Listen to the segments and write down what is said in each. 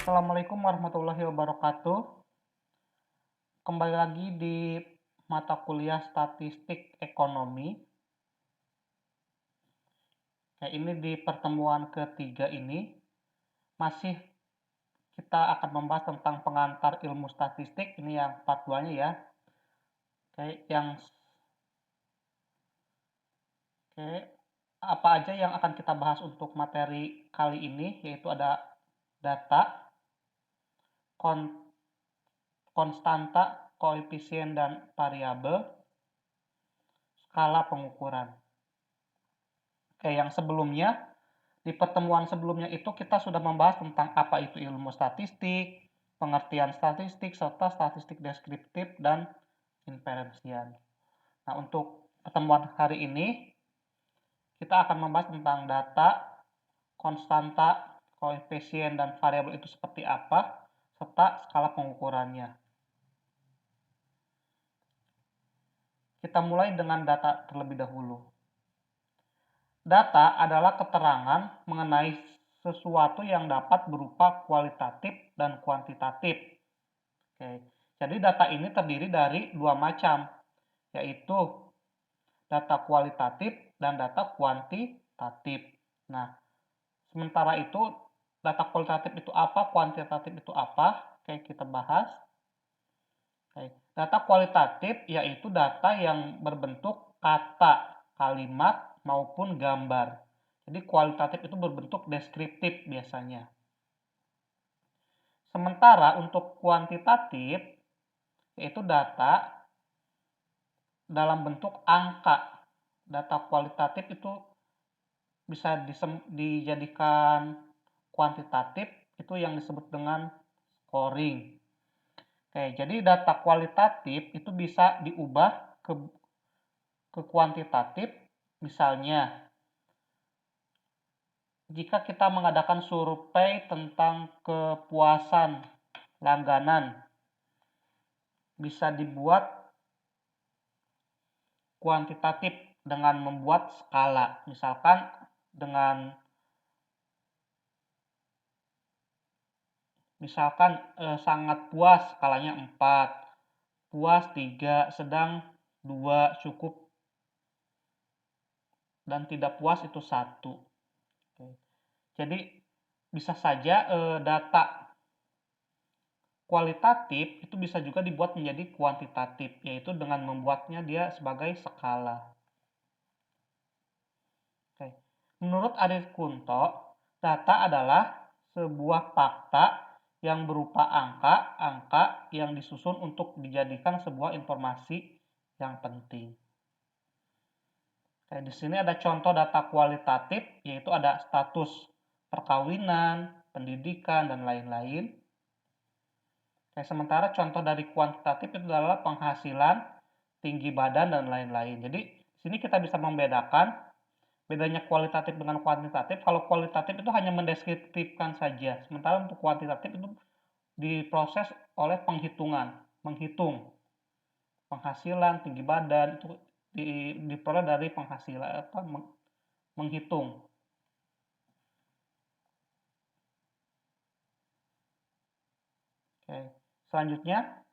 Assalamualaikum warahmatullahi wabarakatuh. Kembali lagi di mata kuliah Statistik Ekonomi. Ini di pertemuan ketiga ini masih kita akan membahas tentang pengantar ilmu statistik. Ini yang part 2-nya ya. Apa aja yang akan kita bahas untuk materi kali ini, yaitu ada data, konstanta, koefisien dan variabel, skala pengukuran. Yang sebelumnya, di pertemuan sebelumnya itu kita sudah membahas tentang apa itu ilmu statistik, pengertian statistik, serta statistik deskriptif dan inferensial. Nah, untuk pertemuan hari ini, kita akan membahas tentang data, konstanta, koefisien, dan variabel itu seperti apa, serta skala pengukurannya. Kita mulai dengan data terlebih dahulu. Data adalah keterangan mengenai sesuatu yang dapat berupa kualitatif dan kuantitatif. Jadi data ini terdiri dari dua macam, yaitu data kualitatif dan data kuantitatif. Nah, sementara itu data kualitatif itu apa, kuantitatif itu apa? Kita bahas. Data kualitatif yaitu data yang berbentuk kata, kalimat, maupun gambar. Jadi kualitatif itu berbentuk deskriptif biasanya. Sementara untuk kuantitatif yaitu data dalam bentuk angka. Data kualitatif itu bisa dijadikan kuantitatif, itu yang disebut dengan scoring. Jadi data kualitatif itu bisa diubah ke kuantitatif. Misalnya, jika kita mengadakan survei tentang kepuasan langganan, bisa dibuat kuantitatif dengan membuat skala. Misalkan sangat puas skalanya 4, puas 3, sedang 2, cukup, dan tidak puas itu 1. Jadi bisa saja data kualitatif itu bisa juga dibuat menjadi kuantitatif, yaitu dengan membuatnya dia sebagai skala. Menurut Arief Kunto, data adalah sebuah fakta yang berupa angka yang disusun untuk dijadikan sebuah informasi yang penting. Di sini ada contoh data kualitatif, yaitu ada status perkawinan, pendidikan, dan lain-lain. Sementara contoh dari kuantitatif itu adalah penghasilan, tinggi badan, dan lain-lain. Jadi di sini kita bisa membedakan bedanya kualitatif dengan kuantitatif. Kalau kualitatif itu hanya mendeskriptifkan saja, sementara untuk kuantitatif itu diproses oleh menghitung penghasilan, tinggi badan, itu diperoleh dari penghasilan, menghitung. Selanjutnya,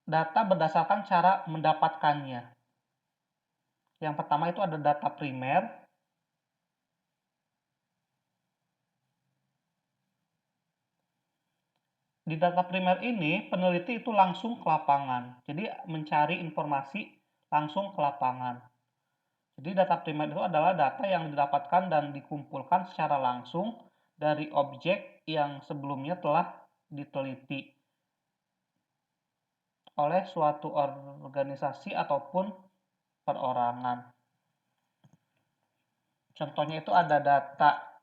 data berdasarkan cara mendapatkannya. Yang pertama itu ada data primer. Di data primer ini, peneliti itu langsung ke lapangan. Jadi mencari informasi langsung ke lapangan. Jadi data primer itu adalah data yang didapatkan dan dikumpulkan secara langsung dari objek yang sebelumnya telah diteliti oleh suatu organisasi ataupun perorangan. Contohnya itu ada data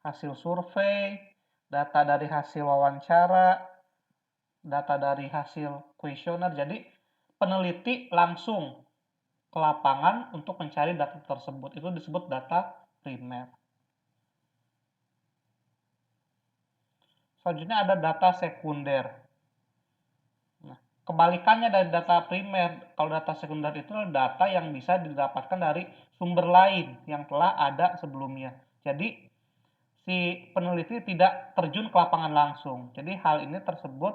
hasil survei, data dari hasil wawancara, data dari hasil kuesioner. Jadi peneliti langsung ke lapangan untuk mencari data tersebut. Itu disebut data primer. Selanjutnya ada data sekunder. Nah, kebalikannya dari data primer, kalau data sekunder itu adalah data yang bisa didapatkan dari sumber lain yang telah ada sebelumnya. Jadi si peneliti tidak terjun ke lapangan langsung. Jadi hal ini tersebut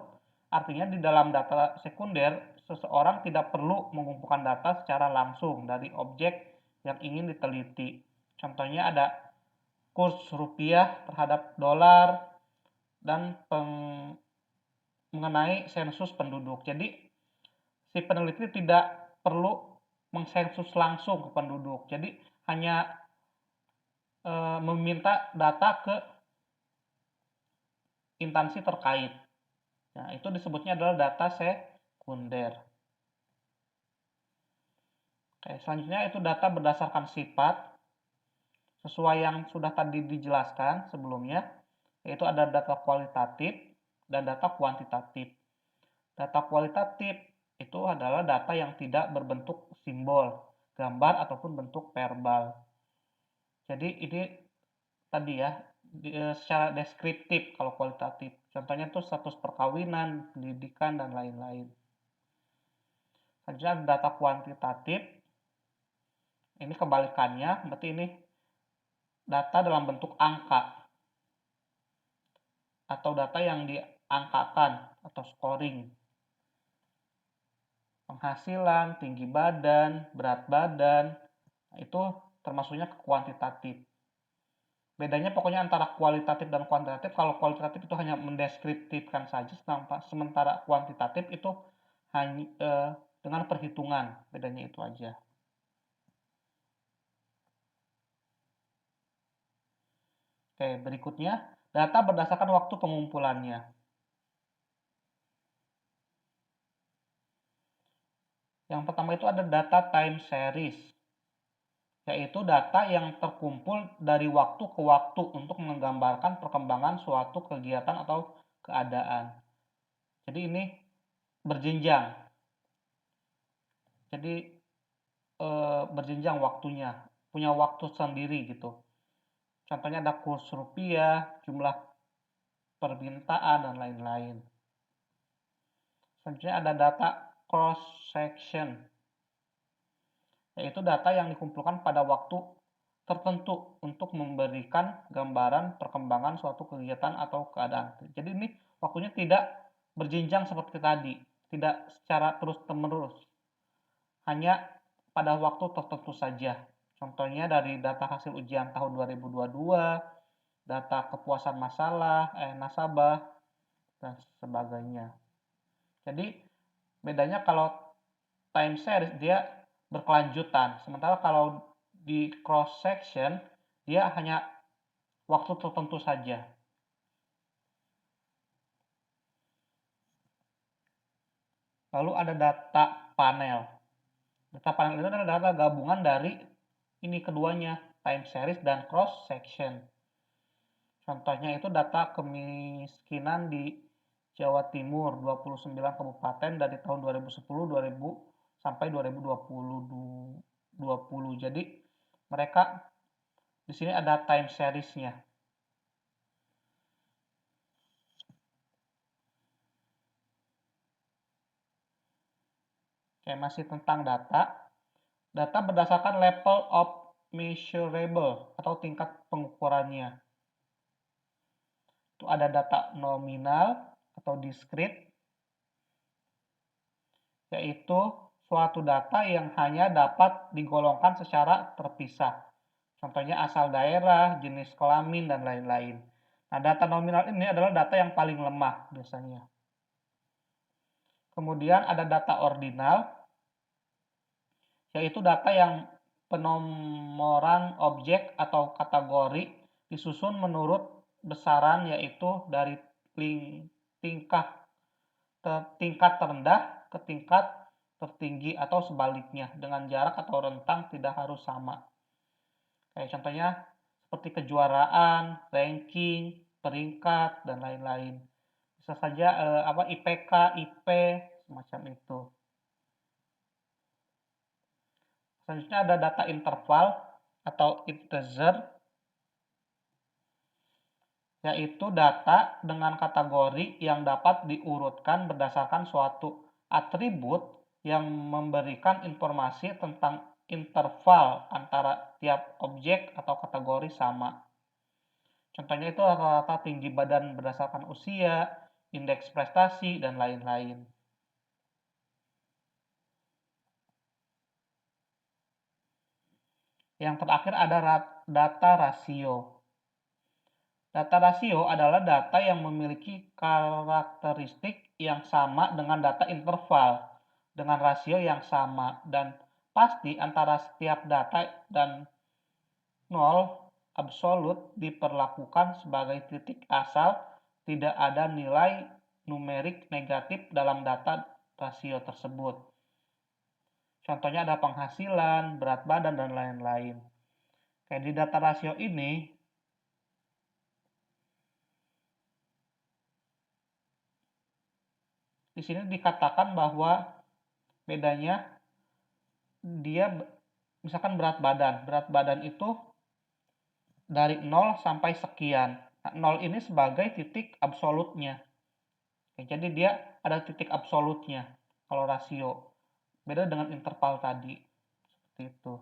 artinya di dalam data sekunder seseorang tidak perlu mengumpulkan data secara langsung dari objek yang ingin diteliti. Contohnya ada kurs rupiah terhadap dolar dan mengenai sensus penduduk. Jadi si peneliti tidak perlu mengsensus langsung ke penduduk. Jadi hanya meminta data ke instansi terkait. Nah, itu disebutnya adalah data sekunder. Oke, selanjutnya itu data berdasarkan sifat sesuai yang sudah tadi dijelaskan sebelumnya, yaitu ada data kualitatif dan data kuantitatif. Data kualitatif itu adalah data yang tidak berbentuk simbol, gambar ataupun bentuk verbal. Jadi ini tadi ya secara deskriptif kalau kualitatif. Contohnya itu status perkawinan, pendidikan dan lain-lain. Selanjutnya data kuantitatif. Ini kebalikannya, berarti ini data dalam bentuk angka atau data yang diangkakan atau scoring. Penghasilan, tinggi badan, berat badan, itu termasuknya ke kuantitatif. Bedanya pokoknya antara kualitatif dan kuantitatif, kalau kualitatif itu hanya mendeskriptifkan saja, sementara kuantitatif itu hanya dengan perhitungan, bedanya itu aja. Oke, berikutnya data berdasarkan waktu pengumpulannya. Yang pertama itu ada data time series, yaitu data yang terkumpul dari waktu ke waktu untuk menggambarkan perkembangan suatu kegiatan atau keadaan. Jadi ini berjenjang. Jadi berjenjang waktunya, punya waktu sendiri gitu. Contohnya ada kurs rupiah, jumlah permintaan, dan lain-lain. Selanjutnya ada data cross section, yaitu data yang dikumpulkan pada waktu tertentu untuk memberikan gambaran perkembangan suatu kegiatan atau keadaan. Jadi ini waktunya tidak berjenjang seperti tadi, tidak secara terus-menerus, hanya pada waktu tertentu saja. Contohnya dari data hasil ujian tahun 2022, data kepuasan nasabah, dan sebagainya. Jadi bedanya kalau time series dia berkelanjutan, sementara kalau di cross section dia hanya waktu tertentu saja. Lalu ada data panel. Data panel itu adalah data gabungan dari ini keduanya, time series dan cross section. Contohnya itu data kemiskinan di Jawa Timur 29 kabupaten dari tahun 2010 sampai 2020. Jadi mereka di sini ada time series-nya. Oke, masih tentang data. Data berdasarkan level of measurable atau tingkat pengukurannya. Itu ada data nominal atau discrete, yaitu suatu data yang hanya dapat digolongkan secara terpisah. Contohnya asal daerah, jenis kelamin, dan lain-lain. Nah, data nominal ini adalah data yang paling lemah biasanya. Kemudian ada data ordinal, yaitu data yang penomoran objek atau kategori disusun menurut besaran, yaitu dari tingkat terendah ke tingkat tertinggi atau sebaliknya dengan jarak atau rentang tidak harus sama. Kayak contohnya seperti kejuaraan, ranking, peringkat, dan lain-lain. Bisa saja IPK, IP, semacam itu. Selanjutnya ada data interval atau integer, yaitu data dengan kategori yang dapat diurutkan berdasarkan suatu atribut yang memberikan informasi tentang interval antara tiap objek atau kategori sama. Contohnya itu rata-rata tinggi badan berdasarkan usia, indeks prestasi, dan lain-lain. Yang terakhir ada data rasio. Data rasio adalah data yang memiliki karakteristik yang sama dengan data interval dengan rasio yang sama dan pasti antara setiap data dan nol absolut diperlakukan sebagai titik asal, tidak ada nilai numerik negatif dalam data rasio tersebut. Contohnya ada penghasilan, berat badan, dan lain-lain. Kayak di data rasio ini, di sini dikatakan bahwa bedanya dia misalkan berat badan itu dari 0 sampai sekian. Nah, 0 ini sebagai titik absolutnya. Oke, jadi dia ada titik absolutnya kalau rasio. Beda dengan interval tadi. Seperti itu.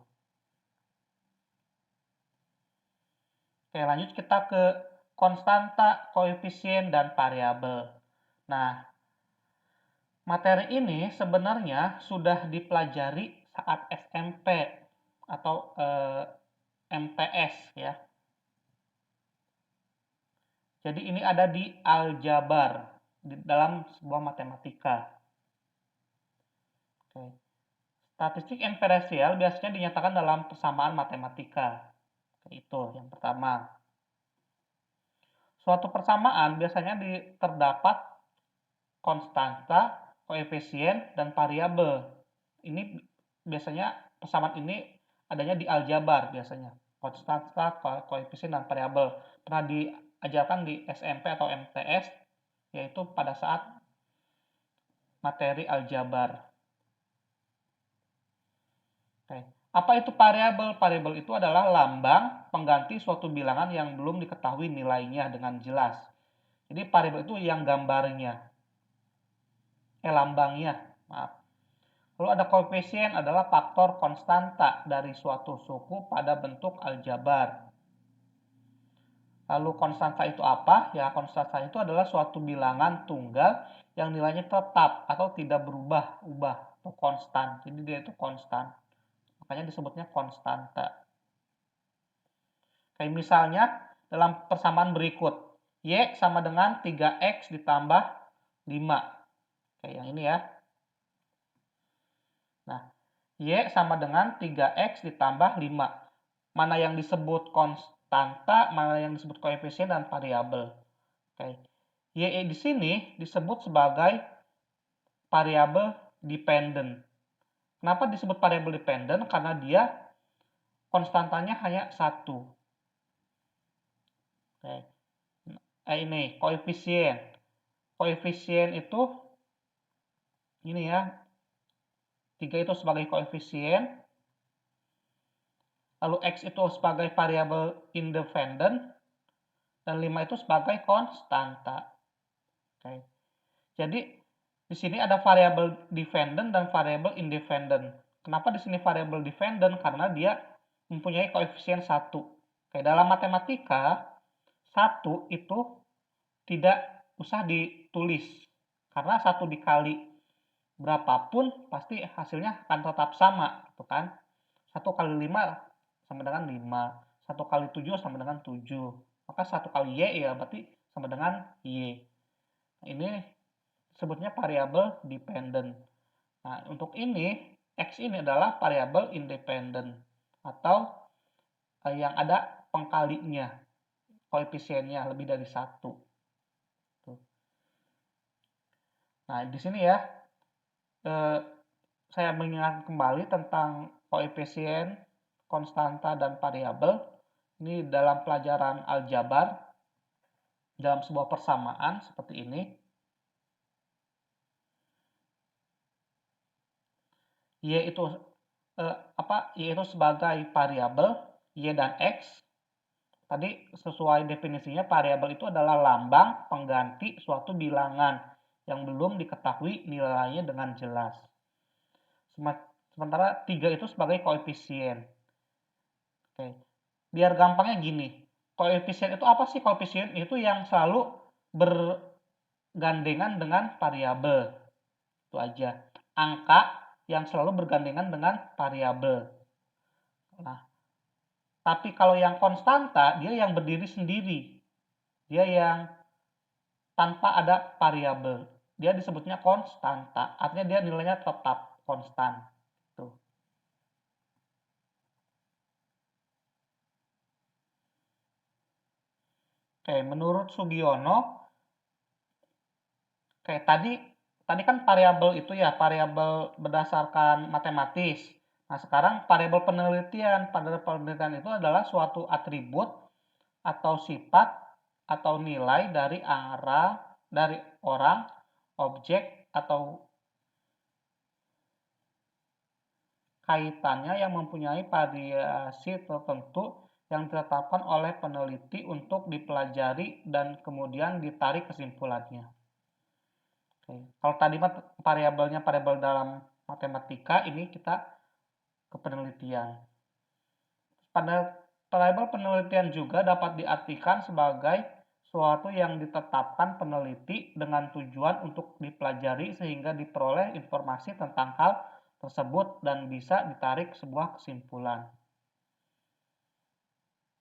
Oke, lanjut kita ke konstanta, koefisien, dan variabel. Nah, materi ini sebenarnya sudah dipelajari saat SMP atau MTS ya. Jadi ini ada di aljabar di dalam sebuah matematika. Oke. Statistik inferensial biasanya dinyatakan dalam persamaan matematika. Oke, itu yang pertama. Suatu persamaan biasanya terdapat konstanta, koefisien, dan variabel. Ini biasanya persamaan ini adanya di aljabar biasanya. Konstanta, koefisien, dan variabel. Pernah diajarkan di SMP atau MTS, yaitu pada saat materi aljabar. Oke. Apa itu variabel? Variabel itu adalah lambang pengganti suatu bilangan yang belum diketahui nilainya dengan jelas. Jadi variabel itu yang gambarnya. Lambangnya, maaf. Lalu ada koefisien adalah faktor konstanta dari suatu suku pada bentuk aljabar. Lalu konstanta itu apa? Ya, konstanta itu adalah suatu bilangan tunggal yang nilainya tetap atau tidak berubah-ubah atau konstan. Jadi dia itu konstan. Makanya disebutnya konstanta. Kayak misalnya dalam persamaan berikut, Y sama dengan 3X ditambah 5. Kayak yang ini ya. Nah, Y sama dengan 3X ditambah 5. Mana yang disebut konstanta, mana yang disebut koefisien dan variabel. Oke. Y di sini disebut sebagai variabel dependent. Kenapa disebut variabel dependent? Karena dia konstantanya hanya 1. Oke. Ini koefisien. Koefisien itu ini ya. 3 itu sebagai koefisien. Lalu X itu sebagai variabel independent. Dan 5 itu sebagai konstanta. Oke. Jadi di sini ada variabel dependent dan variabel independent. Kenapa di sini variabel dependent? Karena dia mempunyai koefisien 1. Oke, dalam matematika 1 itu tidak usah ditulis. Karena 1 dikali berapapun pasti hasilnya akan tetap sama, gitu kan? 1 kali 5 sama dengan 5. 1 kali 7 sama dengan 7. Maka 1 kali Y ya berarti sama dengan Y. Nah, ini disebutnya variabel dependent. Nah, untuk ini, X ini adalah variabel independent. Atau yang ada pengkalinya, koefisiennya lebih dari 1. Nah, di sini ya, saya mengingat kembali tentang koefisien, konstanta, dan variabel. Ini dalam pelajaran aljabar. dalam sebuah persamaan seperti ini, y itu sebagai variabel y dan x. Tadi sesuai definisinya variabel itu adalah lambang pengganti suatu bilangan yang belum diketahui nilainya dengan jelas. Sementara 3 itu sebagai koefisien. Oke. Biar gampangnya gini, koefisien itu apa sih? Koefisien itu yang selalu bergandengan dengan variabel. Itu aja. Angka yang selalu bergandengan dengan variabel. Nah, tapi kalau yang konstanta, dia yang berdiri sendiri. Dia yang tanpa ada variabel. Dia disebutnya konstanta. Artinya dia nilainya tetap konstan. Tuh. Oke, menurut Sugiono, tadi kan variabel itu ya, variabel berdasarkan matematis. Nah, sekarang variabel penelitian. Variabel penelitian itu adalah suatu atribut atau sifat atau nilai dari orang, objek, atau kaitannya yang mempunyai variasi tertentu yang ditetapkan oleh peneliti untuk dipelajari dan kemudian ditarik kesimpulannya. Oke. Kalau tadi variabelnya variabel dalam matematika, ini kita ke penelitian. Pada variabel penelitian juga dapat diartikan sebagai suatu yang ditetapkan peneliti dengan tujuan untuk dipelajari sehingga diperoleh informasi tentang hal tersebut dan bisa ditarik sebuah kesimpulan.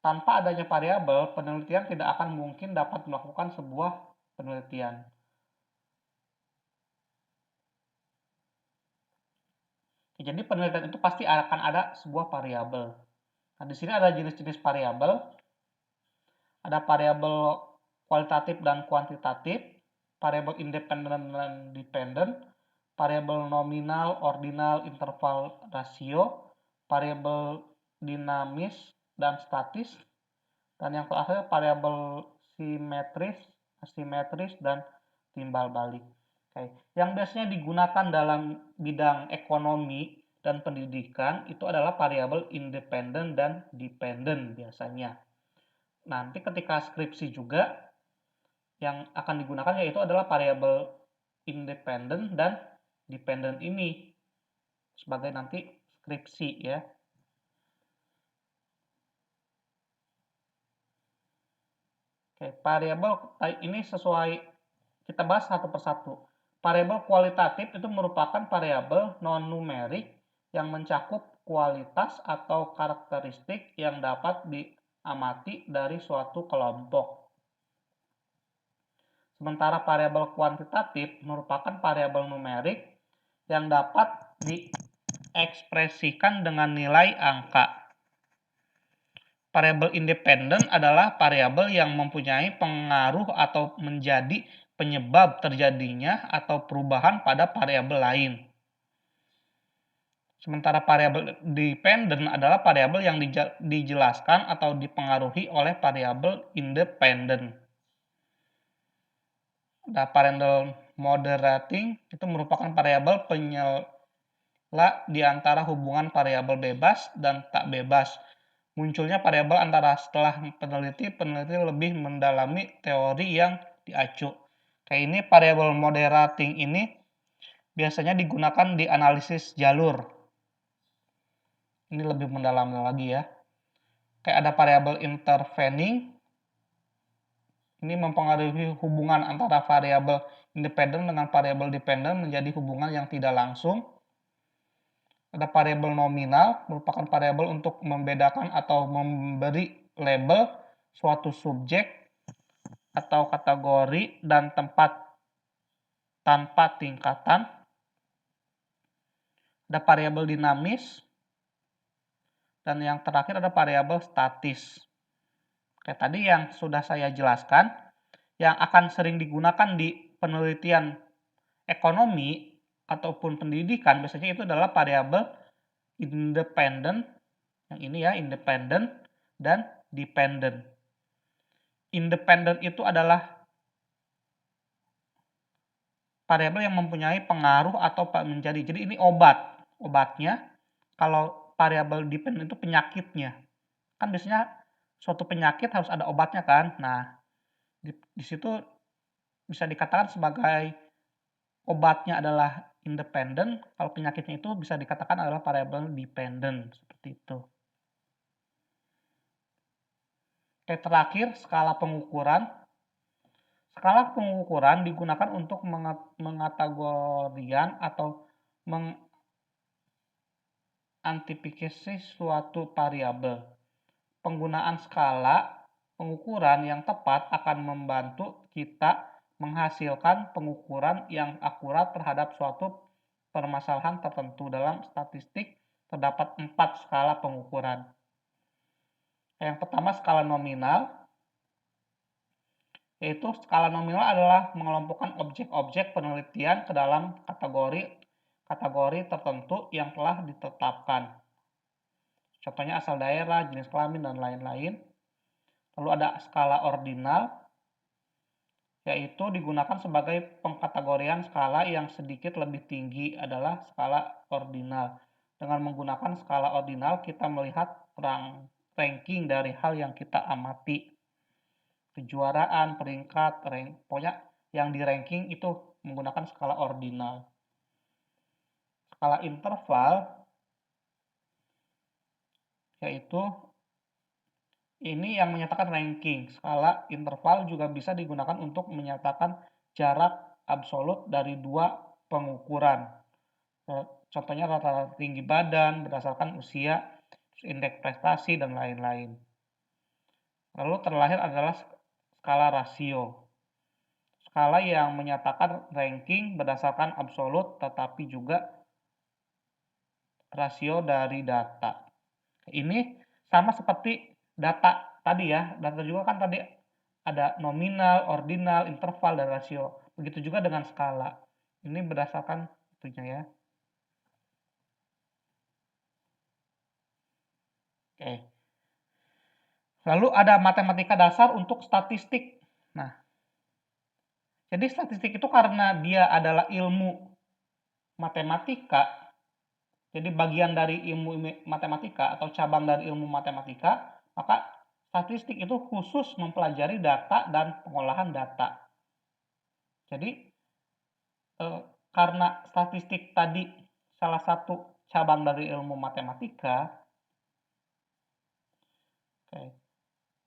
Tanpa adanya variabel, penelitian tidak akan mungkin dapat melakukan sebuah penelitian. Jadi penelitian itu pasti akan ada sebuah variabel. Nah, di sini ada jenis-jenis variabel. Ada variabel kualitatif dan kuantitatif, variabel independen dan dependent, variabel nominal, ordinal, interval, rasio, variabel dinamis dan statis, dan yang terakhir variabel simetris, asimetris, dan timbal balik. Oke. Yang biasanya digunakan dalam bidang ekonomi dan pendidikan itu adalah variabel independen dan dependent biasanya. Nanti ketika skripsi juga yang akan digunakan yaitu adalah variabel independen dan dependent ini sebagai nanti skripsi ya. Oke, variabel ini sesuai kita bahas satu persatu. Variabel kualitatif itu merupakan variabel non-numerik yang mencakup kualitas atau karakteristik yang dapat diamati dari suatu kelompok. Sementara variabel kuantitatif merupakan variabel numerik yang dapat diekspresikan dengan nilai angka. Variabel independen adalah variabel yang mempunyai pengaruh atau menjadi penyebab terjadinya atau perubahan pada variabel lain. Sementara variabel dependen adalah variabel yang dijelaskan atau dipengaruhi oleh variabel independen. Variabel moderating itu merupakan variabel penyela di antara hubungan variabel bebas dan tak bebas. Munculnya variabel antara setelah peneliti lebih mendalami teori yang diacu. Kayak ini variabel moderating ini biasanya digunakan di analisis jalur. Ini lebih mendalam lagi ya. Kayak ada variabel intervening. Ini mempengaruhi hubungan antara variabel independen dengan variabel dependen menjadi hubungan yang tidak langsung. Ada variabel nominal, merupakan variabel untuk membedakan atau memberi label suatu subjek atau kategori dan tempat tanpa tingkatan. Ada variabel dinamis. Dan yang terakhir ada variabel statis. Oke, tadi yang sudah saya jelaskan, yang akan sering digunakan di penelitian ekonomi ataupun pendidikan biasanya itu adalah variabel independen, yang ini ya, independen dan dependent. independen itu adalah variabel yang mempunyai pengaruh atau menjadi. Jadi ini obatnya. Kalau variabel dependen itu penyakitnya. Kan biasanya suatu penyakit harus ada obatnya kan. Nah, di situ bisa dikatakan sebagai obatnya adalah independen, kalau penyakitnya itu bisa dikatakan adalah variabel dependen, seperti itu. Oke, terakhir skala pengukuran. Skala pengukuran digunakan untuk mengategorian atau mengantifikasi suatu variabel. Penggunaan skala pengukuran yang tepat akan membantu kita menghasilkan pengukuran yang akurat terhadap suatu permasalahan tertentu. Dalam statistik terdapat 4 skala pengukuran. Yang pertama skala nominal, yaitu skala nominal adalah mengelompokkan objek-objek penelitian ke dalam kategori tertentu yang telah ditetapkan. Contohnya asal daerah, jenis kelamin, dan lain-lain. Lalu ada skala ordinal, yaitu digunakan sebagai pengkategorian skala yang sedikit lebih tinggi adalah skala ordinal. Dengan menggunakan skala ordinal, kita melihat ranking dari hal yang kita amati. Kejuaraan, peringkat, pokoknya yang di ranking itu menggunakan skala ordinal. Skala interval, yaitu ini yang menyatakan ranking. Skala interval juga bisa digunakan untuk menyatakan jarak absolut dari dua pengukuran. Contohnya rata-rata tinggi badan berdasarkan usia, indeks prestasi, dan lain-lain. Lalu terakhir adalah skala rasio. Skala yang menyatakan ranking berdasarkan absolut tetapi juga rasio dari data. Ini sama seperti data tadi ya. Data juga kan tadi ada nominal, ordinal, interval, dan rasio. Begitu juga dengan skala. Ini berdasarkan itunya ya. Oke. Lalu ada matematika dasar untuk statistik. Nah, jadi statistik itu karena dia adalah ilmu matematika, jadi bagian dari ilmu matematika atau cabang dari ilmu matematika, maka statistik itu khusus mempelajari data dan pengolahan data. Jadi karena statistik tadi salah satu cabang dari ilmu matematika,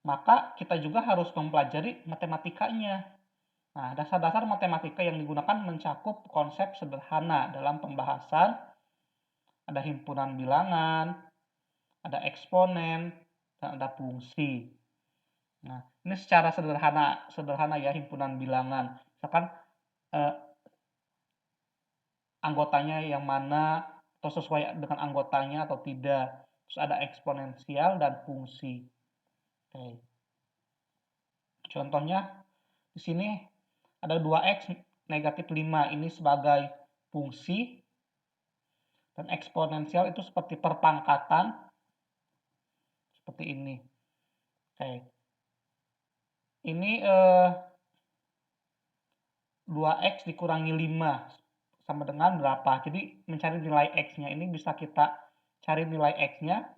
maka kita juga harus mempelajari matematikanya. Nah, dasar-dasar matematika yang digunakan mencakup konsep sederhana dalam pembahasan, ada himpunan bilangan, ada eksponen, dan ada fungsi. Nah, ini secara sederhana ya himpunan bilangan. Misalkan anggotanya yang mana, atau sesuai dengan anggotanya atau tidak. Terus ada eksponensial dan fungsi. Oke. Contohnya di sini ada 2x negatif 5 ini sebagai fungsi, dan eksponensial itu seperti perpangkatan seperti ini. Oke. Ini 2x dikurangi 5 sama dengan berapa? Jadi mencari nilai x-nya ini bisa kita cari nilai x-nya.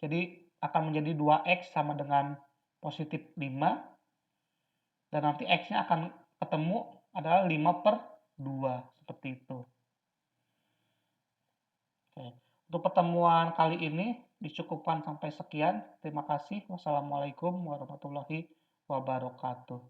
Jadi akan menjadi 2x sama dengan positif 5. Dan nanti x-nya akan ketemu adalah 5/2. Seperti itu. Oke. Untuk pertemuan kali ini dicukupkan sampai sekian. Terima kasih. Wassalamualaikum warahmatullahi wabarakatuh.